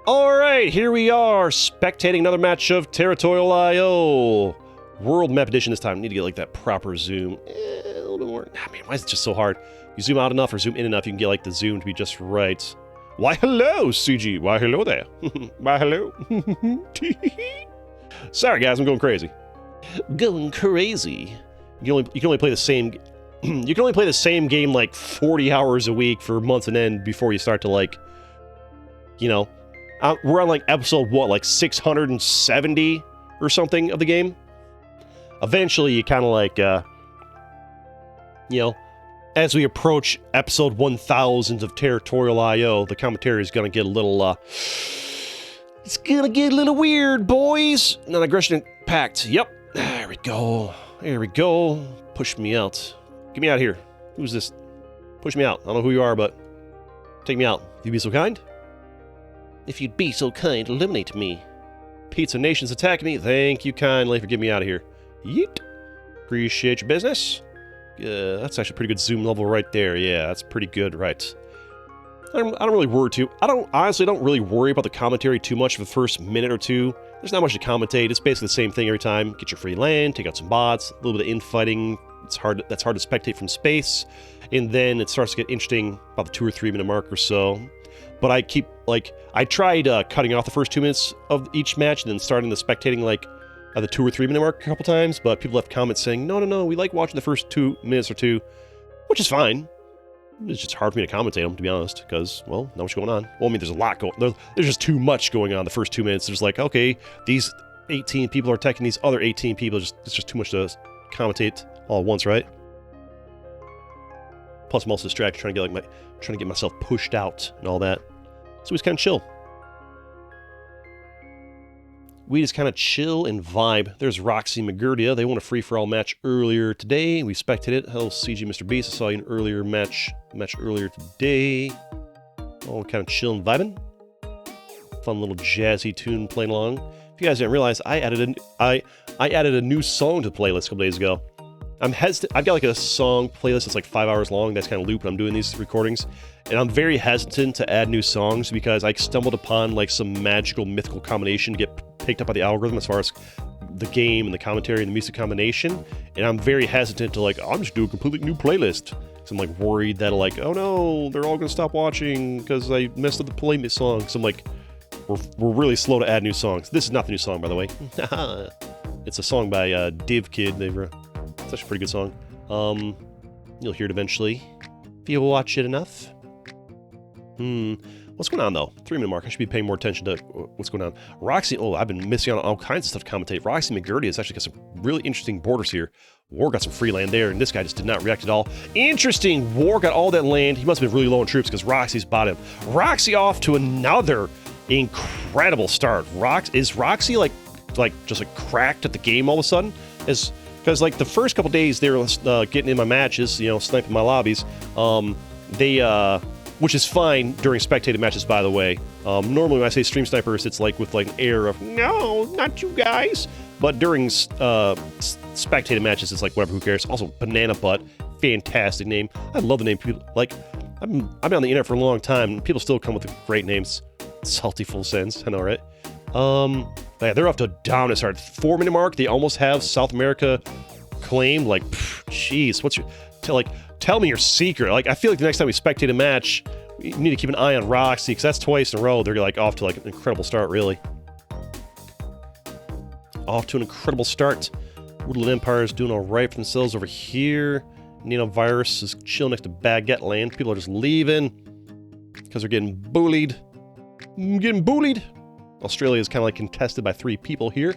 Alright, here we are, spectating another match of Territorial IO. World Map Edition this time. Need to get like that proper zoom. A little bit more. Man, why is it just so hard? You zoom out enough or zoom in enough, you can get like the zoom to be just right. Why hello, CG. Why hello there. Why hello. Sorry guys, I'm going crazy. Going crazy. You can only play the same you can only play the same game like 40 hours a week for months and end before you start to like, you know, we're on like episode what, like 670 or something of the game. Eventually you kind of like, you know, as we approach episode 1000 of Territorial IO, the commentary is going to get a little, it's going to get a little weird, boys. Non-aggression pact. Yep. There we go. There we go. Push me out. Get me out of here. Who's this? Push me out. I don't know who you are, but take me out. If you'd be so kind. If you'd be so kind, eliminate me. Pizza Nation's attacking me. Thank you kindly for getting me out of here. Yeet. Appreciate your business. That's actually a pretty good zoom level right there. Yeah, that's pretty good, right. I don't really worry too. Honestly don't really worry about the commentary too much for the first minute or two. There's not much to commentate. It's basically the same thing every time. Get your free land, take out some bots, a little bit of infighting. That's hard to spectate from space. And then it starts to get interesting about the 2 or 3 minute mark or so. But I keep, like, I tried cutting off the first 2 minutes of each match and then starting the spectating, like, at the 2 or 3 minute mark a couple times, but people left comments saying, no, we like watching the first 2 minutes or 2, which is fine. It's just hard for me to commentate them, to be honest, because, well, not much going on. Well, I mean, there's a lot going on. There's just too much going on the first 2 minutes. There's like, okay, these 18 people are attacking these other 18 people. It's just too much to commentate all at once, right? Plus, I'm also distracted trying to get myself pushed out and all that. So we just kind of chill. We just kind of chill and vibe. There's Roxy McGurdia. They won a free-for-all match earlier today. We spectated it. Hello, CG Mr. Beast. I saw you in an earlier match earlier today. Oh, kind of chilling, vibing. Fun little jazzy tune playing along. If you guys didn't realize, I added a new song to the playlist a couple days ago. I'm hesitant. I've got like a song playlist that's like 5 hours long. That's kind of loop when I'm doing these recordings. And I'm very hesitant to add new songs because I stumbled upon like some magical mythical combination to get picked up by the algorithm as far as the game and the commentary and the music combination. And I'm very hesitant to like, I'm just doing a completely new playlist. So I'm like worried that like, oh no, they're all going to stop watching because I messed up the playlist song. So I'm like, we're really slow to add new songs. This is not the new song, by the way. It's a song by Div Kid. It's actually a pretty good song. You'll hear it eventually if you watch it enough. What's going on, though? 3 minute mark. I should be paying more attention to what's going on. Roxy, oh, I've been missing out on all kinds of stuff to commentate. Roxy McGurdy has actually got some really interesting borders here. War got some free land there, and this guy just did not react at all. Interesting. War got all that land. He must have been really low on troops because Roxy's bought him. Roxy off to another incredible start. Is Roxy like just like cracked at the game all of a sudden? Because like the first couple days they were getting in my matches, you know, sniping my lobbies. Which is fine during spectated matches, by the way. Normally when I say stream snipers, it's like with like an air of, no, not you guys. But during spectated matches, it's like, whatever, who cares? Also, Banana Butt, fantastic name. I love the name. People, like, I've been on the internet for a long time, and people still come with great names. Salty full sense, I know, right? Yeah, they're off to a dominant start. 4 minute mark, they almost have South America claimed. Like, jeez, what's your... Tell me your secret. Like, I feel like the next time we spectate a match, we need to keep an eye on Roxy, because that's twice in a row. They're like off to like an incredible start, really. Off to an incredible start. Woodland Empire is doing all right for themselves over here. Nino Virus is chilling next to Baguette Land. People are just leaving because they're getting bullied. Australia is kind of like contested by 3 people here.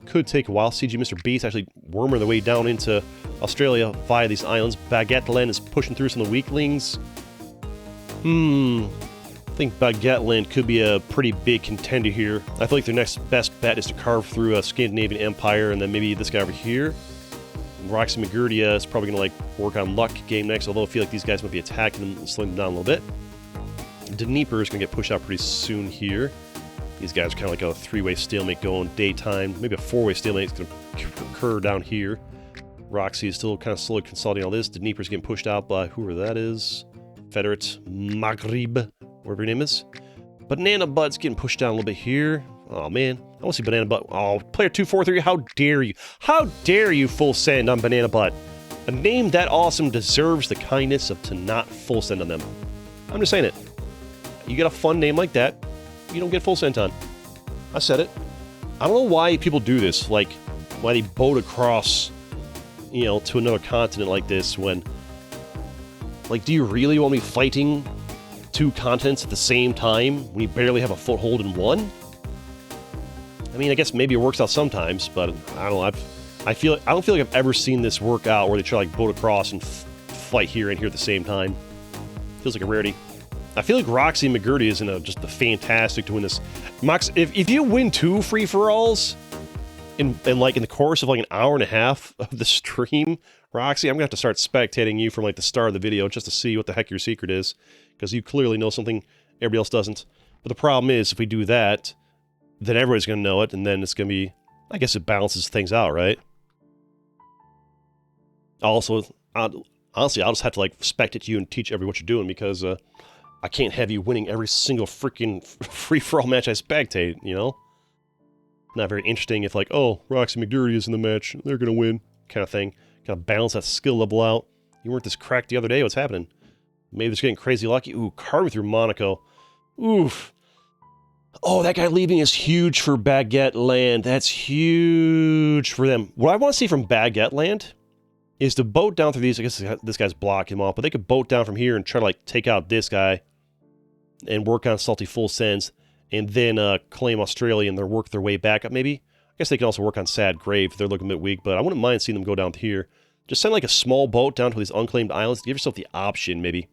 Could take a while. CG Mr. Beast actually worming their way down into Australia via these islands. Baguette Land is pushing through some of the weaklings. I think Baguette Land could be a pretty big contender here. I feel like their next best bet is to carve through a Scandinavian Empire and then maybe this guy over here. Roxy McGurdia is probably going to like work on luck game next, although I feel like these guys might be attacking them and slowing them down a little bit. Dnieper is going to get pushed out pretty soon here. These guys are kind of like a 3-way stalemate going daytime. Maybe a 4-way stalemate is going to occur down here. Roxy is still kind of slowly consolidating all this. Dnieper's getting pushed out by whoever that is. Federate Maghrib, whatever your name is. Banana Butt's getting pushed down a little bit here. Oh, man. I want to see Banana Butt. Oh, player 243, how dare you? How dare you full send on Banana Butt? A name that awesome deserves the kindness of to not full send on them. I'm just saying it. You get a fun name like that, you don't get full sent on. I said it. I don't know why people do this, like, why they boat across, you know, to another continent like this when, like, do you really want me fighting 2 continents at the same time when you barely have a foothold in one? I mean, I guess maybe it works out sometimes, but I don't know. I don't feel like I've ever seen this work out where they try to like boat across and fight here and here at the same time. Feels like a rarity. I feel like Roxy McGurdy is just fantastic to win this. Mox, if you win 2 free-for-alls in the course of like an hour and a half of the stream, Roxy, I'm gonna have to start spectating you from like the start of the video just to see what the heck your secret is, because you clearly know something everybody else doesn't. But the problem is, if we do that, then everybody's gonna know it, and then it's gonna be, I guess it balances things out, right? Also, honestly, I'll just have to like spectate you and teach everybody what you're doing, because I can't have you winning every single freaking free-for-all match I spectate, you know? Not very interesting if like, oh, Roxy McGurdy is in the match, they're gonna win, kind of thing. Gotta balance that skill level out. You weren't this cracked the other day, what's happening? Maybe they're getting crazy lucky. Ooh, carving through Monaco. Oof. Oh, that guy leaving is huge for Baguette Land. That's huge for them. What I want to see from Baguette Land is to boat down through these. I guess this guy's blocking him off, but they could boat down from here and try to like take out this guy and work on Salty Full Sends, and then claim Australia and then work their way back up maybe. I guess they can also work on Sad Grave if they're looking a bit weak, but I wouldn't mind seeing them go down here. Just send like a small boat down to these unclaimed islands. Give yourself the option, maybe.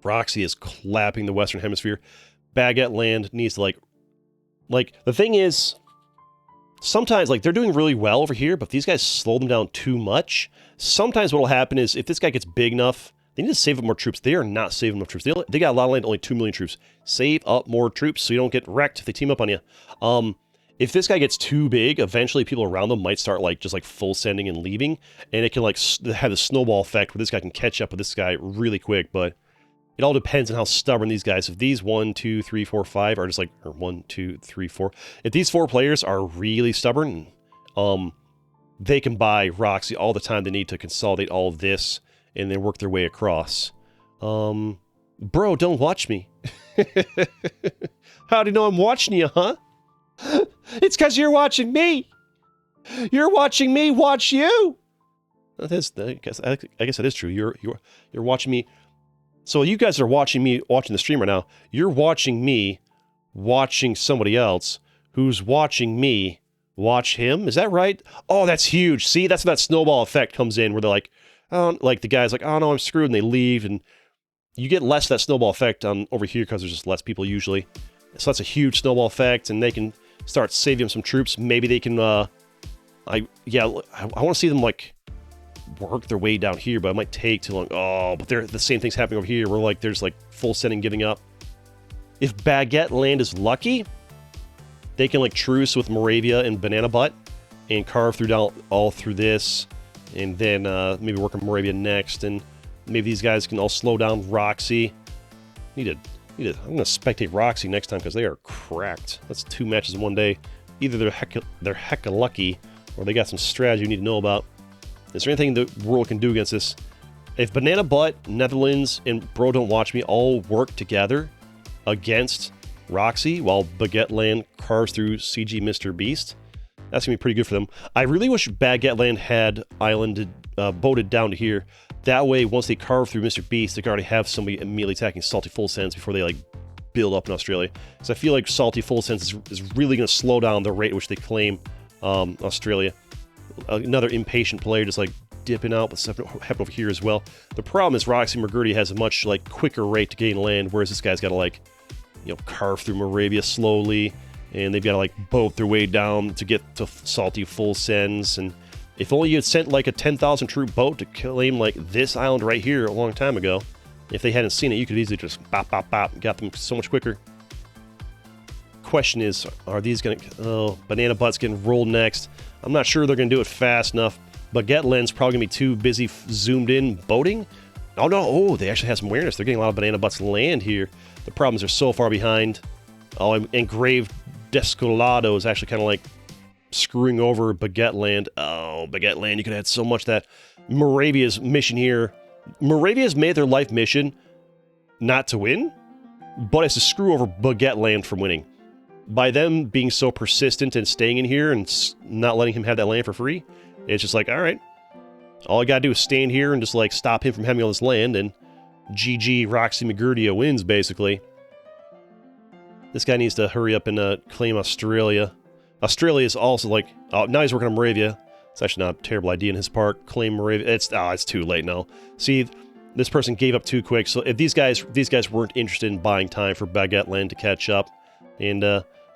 Roxy is clapping the Western Hemisphere. Baguette Land needs to like the thing is, sometimes like they're doing really well over here, but if these guys slow them down too much, sometimes what will happen is if this guy gets big enough, they need to save up more troops. They are not saving enough troops. They got a lot of land, only 2 million troops. Save up more troops so you don't get wrecked if they team up on you. If this guy gets too big, eventually people around them might start like just like full sending and leaving, and it can like have a snowball effect where this guy can catch up with this guy really quick. But it all depends on how stubborn these guys. If these 1, 2, 3, 4, 5 are just like, or 1, 2, 3, 4. If these 4 players are really stubborn, they can buy Roxy all the time they need to consolidate all of this and then work their way across. Bro, don't watch me. How do you know I'm watching you, huh? It's because you're watching me. You're watching me watch you. I guess that is true. You're watching me. So you guys are watching me watching the stream right now. You're watching me watching somebody else who's watching me watch him. Is that right? Oh, that's huge. See, that's where that snowball effect comes in, where they're like, oh, like the guy's like, oh no, I'm screwed, and they leave, and you get less of that snowball effect on over here because there's just less people usually. So that's a huge snowball effect, and they can start saving some troops. Maybe they can, I want to see them like work their way down here, but it might take too long. Oh, but the same thing's happening over here where like there's like full sending giving up. If Baguette Land is lucky, they can like truce with Moravia and Banana Butt and carve through down all through this, and then maybe work on Moravia next, and maybe these guys can all slow down Roxy. I'm gonna spectate Roxy next time because they are cracked. That's 2 matches in one day. Either they're hecka lucky, or they got some strategy you need to know about. Is there anything the world can do against this? If Banana Butt, Netherlands, and Bro Don't Watch Me all work together against Roxy while Baguette Land carves through CG Mr. Beast, that's going to be pretty good for them. I really wish Baguette Land had boated down to here. That way, once they carve through Mr. Beast, they can already have somebody immediately attacking Salty Full Sends before they like build up in Australia. Because I feel like Salty Full Sends is really going to slow down the rate at which they claim Australia. Another impatient player just like dipping out, but stuff happened over here as well. The problem is Roxy McGurdy has a much like quicker rate to gain land, whereas this guy's got to like, you know, carve through Moravia slowly, and they've got to like boat their way down to get to Salty Full Sends. And if only you had sent like a 10,000 troop boat to claim like this island right here a long time ago, if they hadn't seen it, you could easily just bop, bop, bop, got them so much quicker. Question is, are these gonna, oh, Banana Butt's getting rolled next. I'm not sure they're going to do it fast enough. Baguette Land's probably going to be too busy zoomed in boating. Oh, no. Oh, they actually have some awareness. They're getting a lot of banana butts land here. The problem is they're so far behind. Oh, engraved Descolado is actually kind of like screwing over Baguette Land. Oh, Baguette Land, you could have had so much that. Moravia's mission here. Moravia's made their life mission not to win, but it's to screw over Baguette Land from winning. By them being so persistent and staying in here and not letting him have that land for free, it's just like, all right, all I gotta do is stand here and just like stop him from having all this land, and GG Roxy McGurdia wins, basically. This guy needs to hurry up and claim Australia. Australia is also like, oh, now he's working on Moravia. It's actually not a terrible idea in his part. Claim Moravia. It's too late now. See, this person gave up too quick. So if these guys weren't interested in buying time for Baguette Land to catch up, and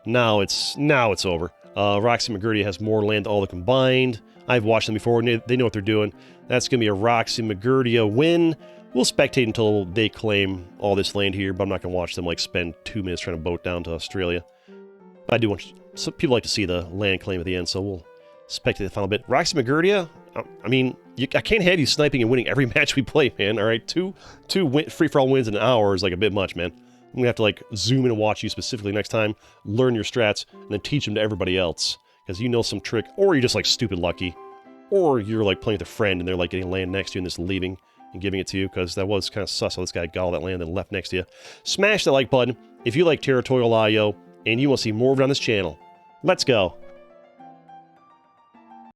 now it's over. Roxy McGurdia has more land all the combined. I've watched them before, and they know what they're doing. That's going to be a Roxy McGurdia win. We'll spectate until they claim all this land here, but I'm not going to watch them like spend 2 minutes trying to boat down to Australia. But I do want some people like to see the land claim at the end, so we'll spectate the final bit. Roxy McGurdia, I mean, I can't have you sniping and winning every match we play, man. All right, two free-for-all wins in an hour is like a bit much, man. I'm gonna have to like zoom in and watch you specifically next time, learn your strats, and then teach them to everybody else, because you know some trick, or you're just like stupid lucky, or you're like playing with a friend and they're like getting land next to you and just leaving and giving it to you, because that was kind of sus how this guy got all that land and left next to you. Smash that like button if you like Territorial IO and you want to see more of it on this channel. Let's go.